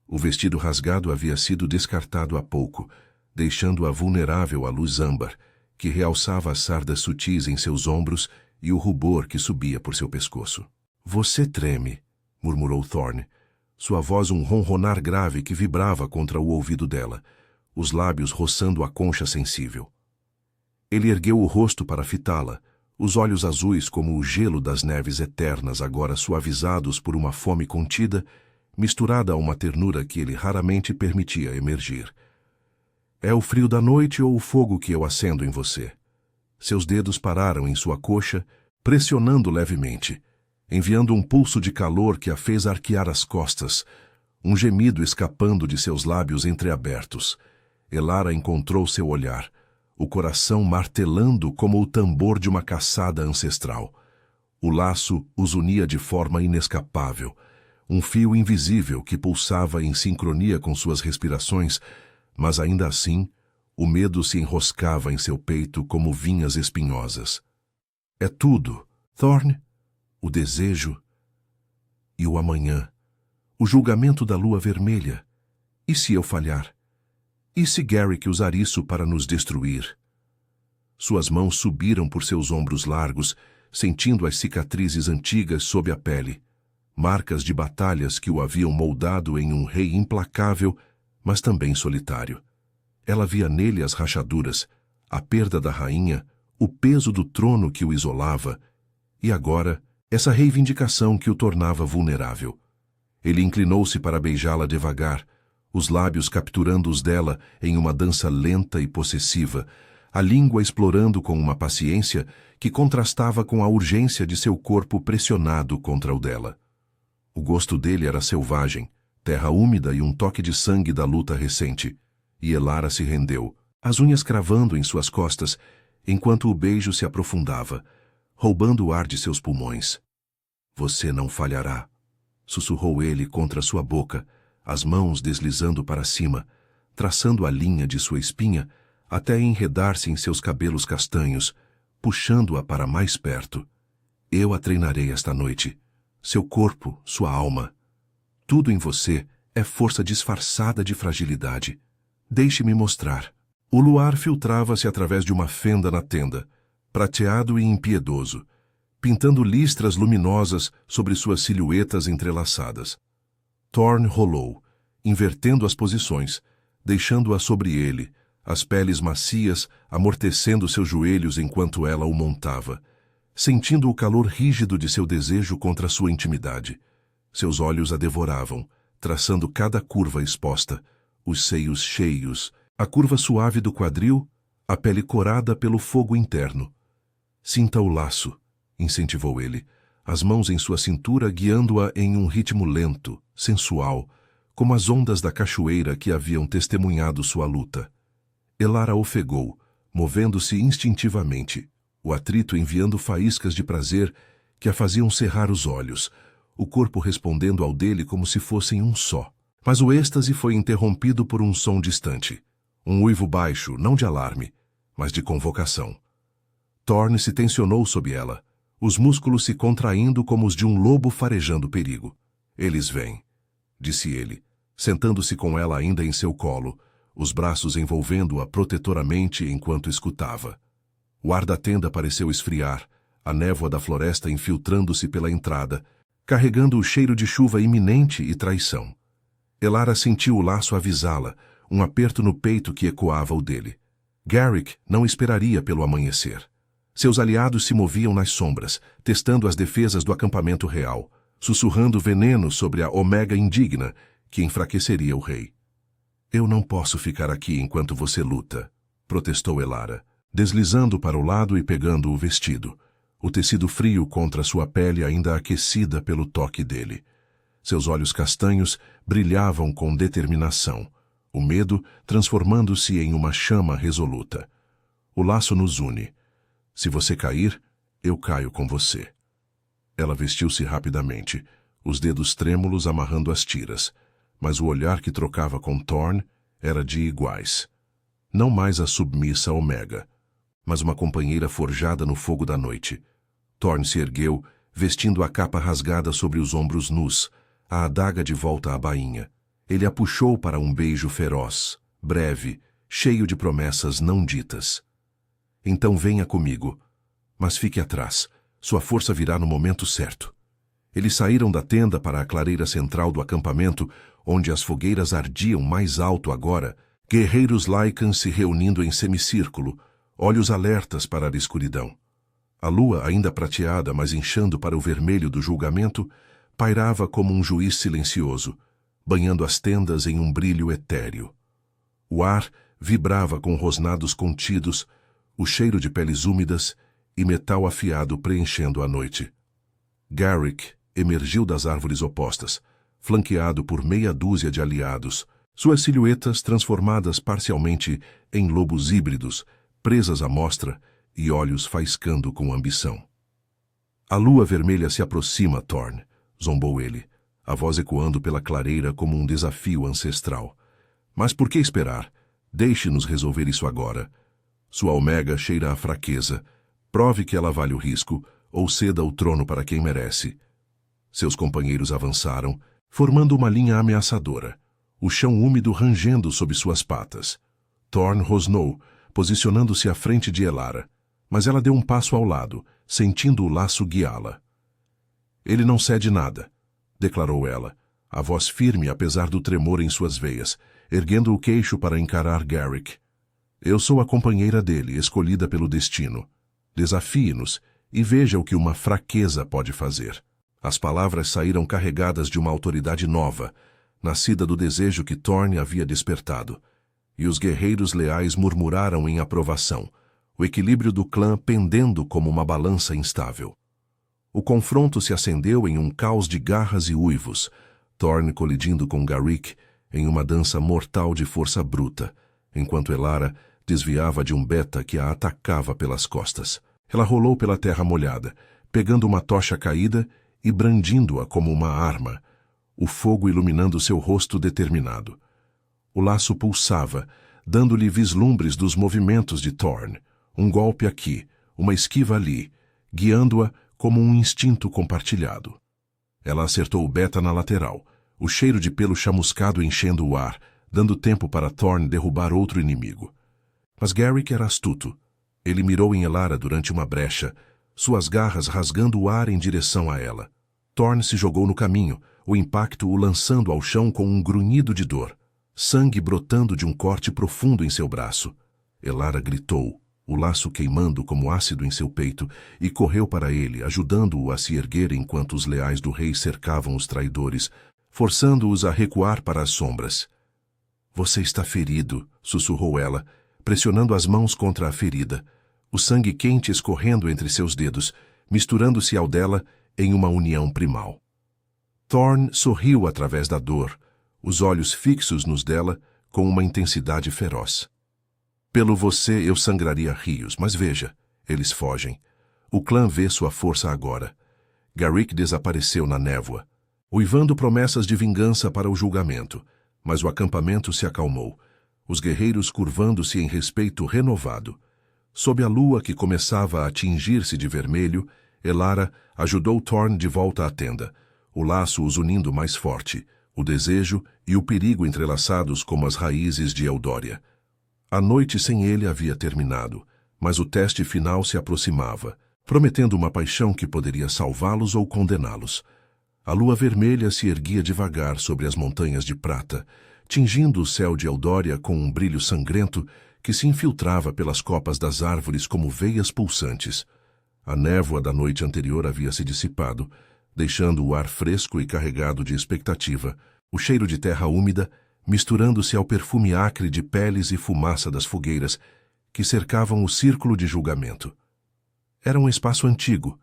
S1: O vestido rasgado havia sido descartado há pouco, deixando-a vulnerável à luz âmbar, que realçava as sardas sutis em seus ombros e o rubor que subia por seu pescoço. "Você treme", murmurou Thorne, sua voz um ronronar grave que vibrava contra o ouvido dela, os lábios roçando a concha sensível. Ele ergueu o rosto para fitá-la, os olhos azuis como o gelo das neves eternas agora suavizados por uma fome contida, misturada a uma ternura que ele raramente permitia emergir. É o frio da noite ou o fogo que eu acendo em você? Seus dedos pararam em sua coxa, pressionando levemente, enviando um pulso de calor que a fez arquear as costas, um gemido escapando de seus lábios entreabertos. Elara encontrou seu olhar, o coração martelando como o tambor de uma caçada ancestral. O laço os unia de forma inescapável, um fio invisível que pulsava em sincronia com suas respirações, mas ainda assim, o medo se enroscava em seu peito como vinhas espinhosas. É tudo, Thorne, o desejo e o amanhã, o julgamento da lua vermelha. E se eu falhar? E se Garrick usar isso para nos destruir? Suas mãos subiram por seus ombros largos, sentindo as cicatrizes antigas sob a pele, marcas de batalhas que o haviam moldado em um rei implacável, mas também solitário. Ela via nele as rachaduras, a perda da rainha, o peso do trono que o isolava, e agora, essa reivindicação que o tornava vulnerável. Ele inclinou-se para beijá-la devagar, os lábios capturando os dela em uma dança lenta e possessiva, a língua explorando com uma paciência que contrastava com a urgência de seu corpo pressionado contra o dela. O gosto dele era selvagem, terra úmida e um toque de sangue da luta recente, e Elara se rendeu, as unhas cravando em suas costas, enquanto o beijo se aprofundava, roubando o ar de seus pulmões. Você não falhará, sussurrou ele contra sua boca, as mãos deslizando para cima, traçando a linha de sua espinha até enredar-se em seus cabelos castanhos, puxando-a para mais perto. Eu a treinarei esta noite. Seu corpo, sua alma. Tudo em você é força disfarçada de fragilidade. Deixe-me mostrar. O luar filtrava-se através de uma fenda na tenda, prateado e impiedoso, pintando listras luminosas sobre suas silhuetas entrelaçadas. Thorne rolou, invertendo as posições, deixando-a sobre ele, as peles macias amortecendo seus joelhos enquanto ela o montava, sentindo o calor rígido de seu desejo contra sua intimidade. Seus olhos a devoravam, traçando cada curva exposta, os seios cheios, a curva suave do quadril, a pele corada pelo fogo interno. Sinta o laço, incentivou ele, as mãos em sua cintura guiando-a em um ritmo lento, sensual, como as ondas da cachoeira que haviam testemunhado sua luta. Elara ofegou, movendo-se instintivamente, o atrito enviando faíscas de prazer que a faziam cerrar os olhos, o corpo respondendo ao dele como se fossem um só. Mas o êxtase foi interrompido por um som distante, um uivo baixo, não de alarme, mas de convocação. Thorne se tensionou sob ela, os músculos se contraindo como os de um lobo farejando perigo. Eles vêm, disse ele, sentando-se com ela ainda em seu colo, os braços envolvendo-a protetoramente enquanto escutava. O ar da tenda pareceu esfriar, a névoa da floresta infiltrando-se pela entrada, carregando o cheiro de chuva iminente e traição. Elara sentiu o laço avisá-la, um aperto no peito que ecoava o dele. Garrick não esperaria pelo amanhecer. Seus aliados se moviam nas sombras, testando as defesas do acampamento real, sussurrando veneno sobre a Omega indigna, que enfraqueceria o rei. Eu não posso ficar aqui enquanto você luta, protestou Elara, deslizando para o lado e pegando o vestido, o tecido frio contra sua pele ainda aquecida pelo toque dele. Seus olhos castanhos brilhavam com determinação, o medo transformando-se em uma chama resoluta. O laço nos une. Se você cair, eu caio com você. Ela vestiu-se rapidamente, os dedos trêmulos amarrando as tiras, mas o olhar que trocava com Thorne era de iguais. Não mais a submissa Omega, mas uma companheira forjada no fogo da noite. Thorne se ergueu, vestindo a capa rasgada sobre os ombros nus, a adaga de volta à bainha. Ele a puxou para um beijo feroz, breve, cheio de promessas não ditas. Então venha comigo, mas fique atrás, sua força virá no momento certo. Eles saíram da tenda para a clareira central do acampamento, onde as fogueiras ardiam mais alto agora, guerreiros Lycans se reunindo em semicírculo, olhos alertas para a escuridão. A lua, ainda prateada, mas inchando para o vermelho do julgamento, pairava como um juiz silencioso, banhando as tendas em um brilho etéreo. O ar vibrava com rosnados contidos, o cheiro de peles úmidas e metal afiado preenchendo a noite. Garrick emergiu das árvores opostas, flanqueado por meia dúzia de aliados, suas silhuetas transformadas parcialmente em lobos híbridos, presas à mostra e olhos faiscando com ambição. A lua vermelha se aproxima, Thorn, zombou ele, a voz ecoando pela clareira como um desafio ancestral. Mas por que esperar? Deixe-nos resolver isso agora. Sua Omega cheira a fraqueza. Prove que ela vale o risco, ou ceda o trono para quem merece. Seus companheiros avançaram, formando uma linha ameaçadora, o chão úmido rangendo sob suas patas. Thorn rosnou, posicionando-se à frente de Elara, mas ela deu um passo ao lado, sentindo o laço guiá-la. Ele não cede nada, declarou ela, a voz firme apesar do tremor em suas veias, erguendo o queixo para encarar Garrick. Eu sou a companheira dele, escolhida pelo destino. Desafie-nos e veja o que uma fraqueza pode fazer. As palavras saíram carregadas de uma autoridade nova, nascida do desejo que Thorn havia despertado, e os guerreiros leais murmuraram em aprovação, o equilíbrio do clã pendendo como uma balança instável. O confronto se acendeu em um caos de garras e uivos, Thorn colidindo com Garrick em uma dança mortal de força bruta, enquanto Elara desviava de um beta que a atacava pelas costas. Ela rolou pela terra molhada, pegando uma tocha caída e brandindo-a como uma arma, o fogo iluminando seu rosto determinado. O laço pulsava, dando-lhe vislumbres dos movimentos de Thorn, um golpe aqui, uma esquiva ali, guiando-a como um instinto compartilhado. Ela acertou o beta na lateral, o cheiro de pelo chamuscado enchendo o ar, dando tempo para Thorn derrubar outro inimigo. Mas Garrick era astuto. Ele mirou em Elara durante uma brecha, suas garras rasgando o ar em direção a ela. Thorn se jogou no caminho, o impacto o lançando ao chão com um grunhido de dor, sangue brotando de um corte profundo em seu braço. Elara gritou, o laço queimando como ácido em seu peito, e correu para ele, ajudando-o a se erguer enquanto os leais do rei cercavam os traidores, forçando-os a recuar para as sombras. Você está ferido, sussurrou ela, pressionando as mãos contra a ferida, o sangue quente escorrendo entre seus dedos, misturando-se ao dela em uma união primal. Thorn sorriu através da dor, os olhos fixos nos dela com uma intensidade feroz. Pelo você eu sangraria rios, mas veja, eles fogem. O clã vê sua força agora. Garrick desapareceu na névoa, uivando promessas de vingança para o julgamento, mas o acampamento se acalmou, os guerreiros curvando-se em respeito renovado. Sob a lua que começava a tingir-se de vermelho, Elara ajudou Thorn de volta à tenda, o laço os unindo mais forte, o desejo e o perigo entrelaçados como as raízes de Eldória. A noite sem ele havia terminado, mas o teste final se aproximava, prometendo uma paixão que poderia salvá-los ou condená-los. A lua vermelha se erguia devagar sobre as montanhas de prata, tingindo o céu de Eldória com um brilho sangrento que se infiltrava pelas copas das árvores como veias pulsantes. A névoa da noite anterior havia se dissipado, deixando o ar fresco e carregado de expectativa, o cheiro de terra úmida misturando-se ao perfume acre de peles e fumaça das fogueiras que cercavam o círculo de julgamento. Era um espaço antigo,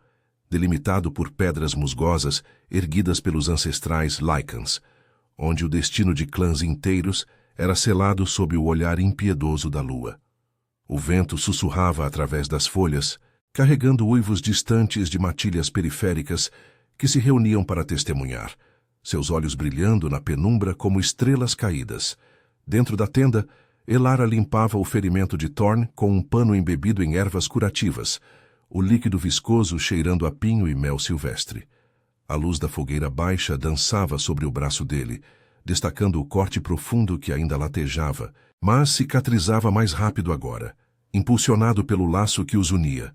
S1: delimitado por pedras musgosas erguidas pelos ancestrais Lycans, onde o destino de clãs inteiros era selado sob o olhar impiedoso da lua. O vento sussurrava através das folhas, carregando uivos distantes de matilhas periféricas que se reuniam para testemunhar, seus olhos brilhando na penumbra como estrelas caídas. Dentro da tenda, Elara limpava o ferimento de Thorn com um pano embebido em ervas curativas, o líquido viscoso cheirando a pinho e mel silvestre. A luz da fogueira baixa dançava sobre o braço dele, destacando o corte profundo que ainda latejava, mas cicatrizava mais rápido agora, impulsionado pelo laço que os unia.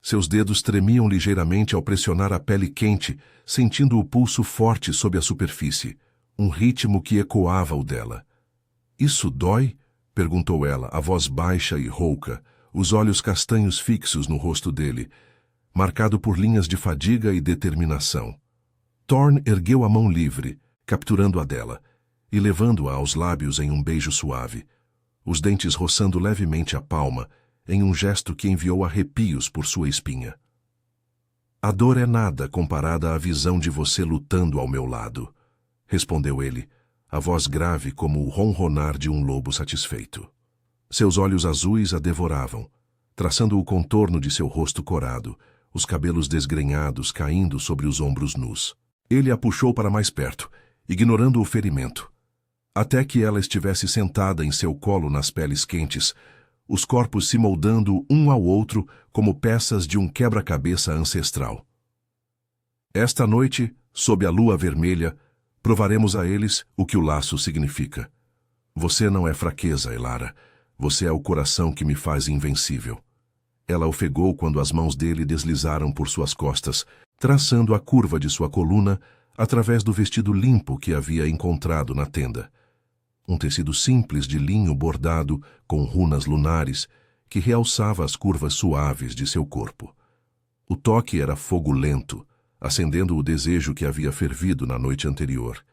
S1: Seus dedos tremiam ligeiramente ao pressionar a pele quente, sentindo o pulso forte sob a superfície, um ritmo que ecoava o dela. "Isso dói?" perguntou ela, a voz baixa e rouca, os olhos castanhos fixos no rosto dele, marcado por linhas de fadiga e determinação. Thorne ergueu a mão livre, capturando a dela, e levando-a aos lábios em um beijo suave, os dentes roçando levemente a palma, em um gesto que enviou arrepios por sua espinha. "A dor é nada comparada à visão de você lutando ao meu lado", respondeu ele, a voz grave como o ronronar de um lobo satisfeito. Seus olhos azuis a devoravam, traçando o contorno de seu rosto corado, os cabelos desgrenhados caindo sobre os ombros nus. Ele a puxou para mais perto, ignorando o ferimento, até que ela estivesse sentada em seu colo nas peles quentes, os corpos se moldando um ao outro como peças de um quebra-cabeça ancestral. "Esta noite, sob a lua vermelha, provaremos a eles o que o laço significa. Você não é fraqueza, Elara. Você é o coração que me faz invencível." Ela ofegou quando as mãos dele deslizaram por suas costas, traçando a curva de sua coluna através do vestido limpo que havia encontrado na tenda. Um tecido simples de linho bordado com runas lunares que realçava as curvas suaves de seu corpo. O toque era fogo lento, acendendo o desejo que havia fervido na noite anterior,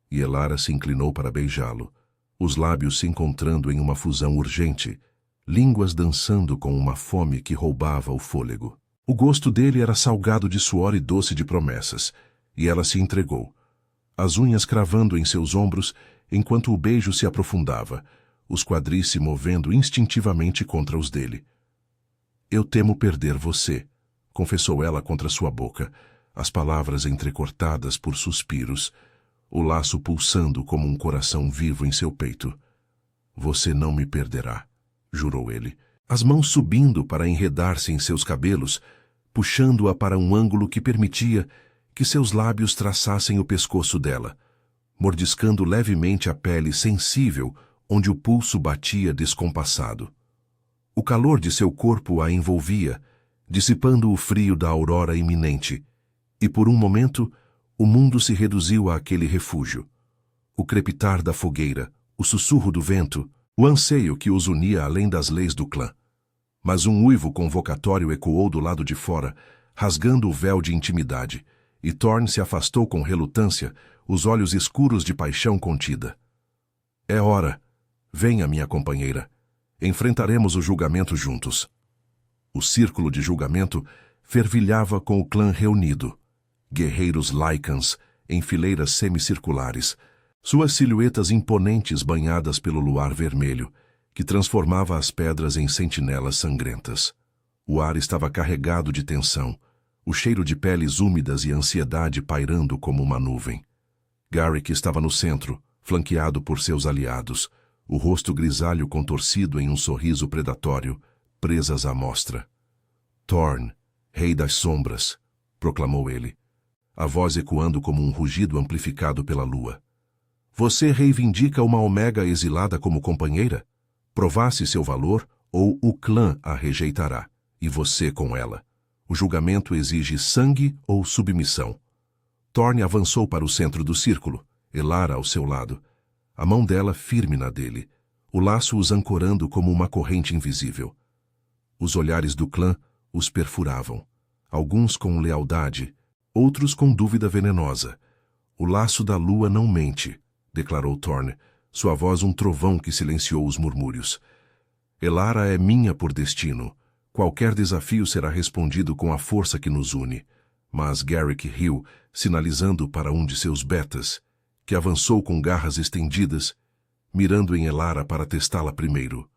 S1: e Elara se inclinou para beijá-lo, os lábios se encontrando em uma fusão urgente, línguas dançando com uma fome que roubava o fôlego. O gosto dele era salgado de suor e doce de promessas, e ela se entregou, as unhas cravando em seus ombros enquanto o beijo se aprofundava, os quadris se movendo instintivamente contra os dele. "Eu temo perder você", confessou ela contra sua boca, as palavras entrecortadas por suspiros, o laço pulsando como um coração vivo em seu peito. "Você não me perderá", jurou ele, as mãos subindo para enredar-se em seus cabelos, puxando-a para um ângulo que permitia que seus lábios traçassem o pescoço dela, mordiscando levemente a pele sensível onde o pulso batia descompassado. O calor de seu corpo a envolvia, dissipando o frio da aurora iminente, e por um momento o mundo se reduziu àquele refúgio. O crepitar da fogueira, o sussurro do vento, o anseio que os unia além das leis do clã. Mas um uivo convocatório ecoou do lado de fora, rasgando o véu de intimidade, e Thorne se afastou com relutância, os olhos escuros de paixão contida. "É hora. Venha, minha companheira. Enfrentaremos o julgamento juntos." O círculo de julgamento fervilhava com o clã reunido. Guerreiros Lycans, em fileiras semicirculares, suas silhuetas imponentes banhadas pelo luar vermelho, que transformava as pedras em sentinelas sangrentas. O ar estava carregado de tensão, o cheiro de peles úmidas e ansiedade pairando como uma nuvem. Garrick estava no centro, flanqueado por seus aliados, o rosto grisalho contorcido em um sorriso predatório, presas à mostra. "Thorne, rei das sombras", proclamou ele, a voz ecoando como um rugido amplificado pela lua. "Você reivindica uma Omega exilada como companheira? Provasse seu valor, ou o clã a rejeitará, e você com ela. O julgamento exige sangue ou submissão." Thorne avançou para o centro do círculo, Elara ao seu lado, a mão dela firme na dele, o laço os ancorando como uma corrente invisível. Os olhares do clã os perfuravam, alguns com lealdade, outros com dúvida venenosa. "O laço da lua não mente", declarou Thorne, sua voz um trovão que silenciou os murmúrios. "Elara é minha por destino. Qualquer desafio será respondido com a força que nos une." Mas Garrick riu, sinalizando para um de seus betas, que avançou com garras estendidas, mirando em Elara para testá-la primeiro.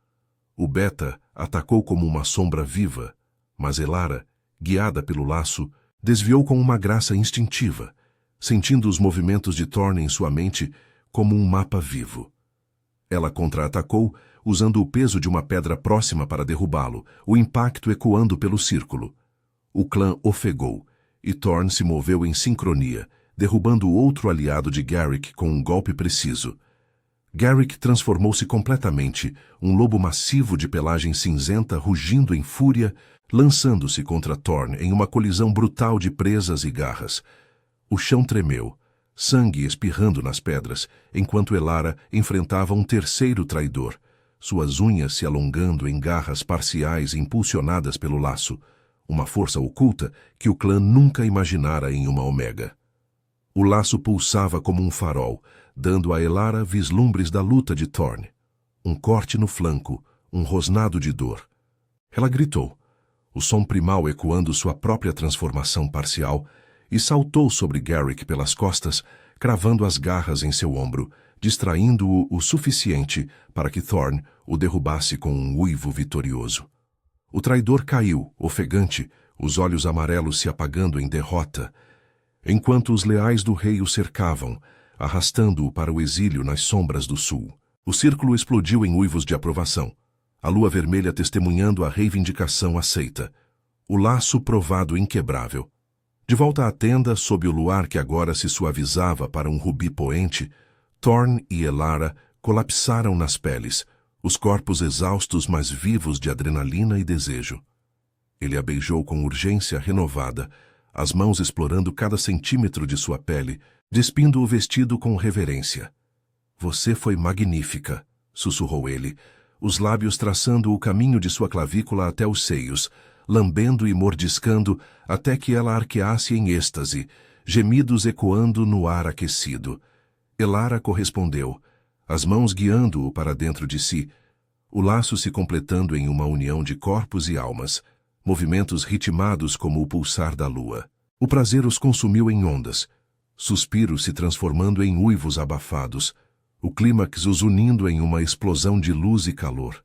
S1: O beta atacou como uma sombra viva, mas Elara, guiada pelo laço, desviou com uma graça instintiva, sentindo os movimentos de Thorne em sua mente como um mapa vivo. Ela contra-atacou, usando o peso de uma pedra próxima para derrubá-lo, o impacto ecoando pelo círculo. O clã ofegou, e Thorne se moveu em sincronia, derrubando o outro aliado de Garrick com um golpe preciso. Garrick transformou-se completamente, um lobo massivo de pelagem cinzenta rugindo em fúria, lançando-se contra Thorne em uma colisão brutal de presas e garras. O chão tremeu, sangue espirrando nas pedras, enquanto Elara enfrentava um terceiro traidor, suas unhas se alongando em garras parciais impulsionadas pelo laço, uma força oculta que o clã nunca imaginara em uma Omega. O laço pulsava como um farol, dando a Elara vislumbres da luta de Thorne. Um corte no flanco, um rosnado de dor. Ela gritou, o som primal ecoando sua própria transformação parcial, e saltou sobre Garrick pelas costas, cravando as garras em seu ombro, distraindo-o o suficiente para que Thorne o derrubasse com um uivo vitorioso. O traidor caiu, ofegante, os olhos amarelos se apagando em derrota, enquanto os leais do rei o cercavam, arrastando-o para o exílio nas sombras do sul. O círculo explodiu em uivos de aprovação, a lua vermelha testemunhando a reivindicação aceita, o laço provado inquebrável. De volta à tenda, sob o luar que agora se suavizava para um rubi poente, Thorne e Elara colapsaram nas peles, os corpos exaustos mas vivos de adrenalina e desejo. Ele a beijou com urgência renovada, as mãos explorando cada centímetro de sua pele, despindo o vestido com reverência. Você foi magnífica, sussurrou ele, os lábios traçando o caminho de sua clavícula até os seios, lambendo e mordiscando até que ela arqueasse em êxtase, gemidos ecoando no ar aquecido. Elara correspondeu, as mãos guiando-o para dentro de si, o laço se completando em uma união de corpos e almas, movimentos ritmados como o pulsar da lua. O prazer os consumiu em ondas, suspiros se transformando em uivos abafados, o clímax os unindo em uma explosão de luz e calor.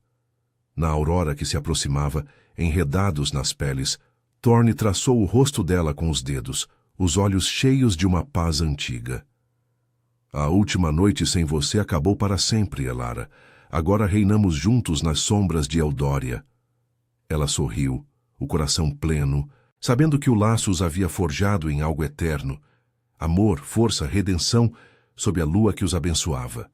S1: Na aurora que se aproximava, enredados nas peles, Thorne traçou o rosto dela com os dedos, os olhos cheios de uma paz antiga. A última noite sem você acabou para sempre, Elara. Agora reinamos juntos nas sombras de Eldória. Ela sorriu, o coração pleno, sabendo que o laço os havia forjado em algo eterno. Amor, força, redenção, sob a lua que os abençoava.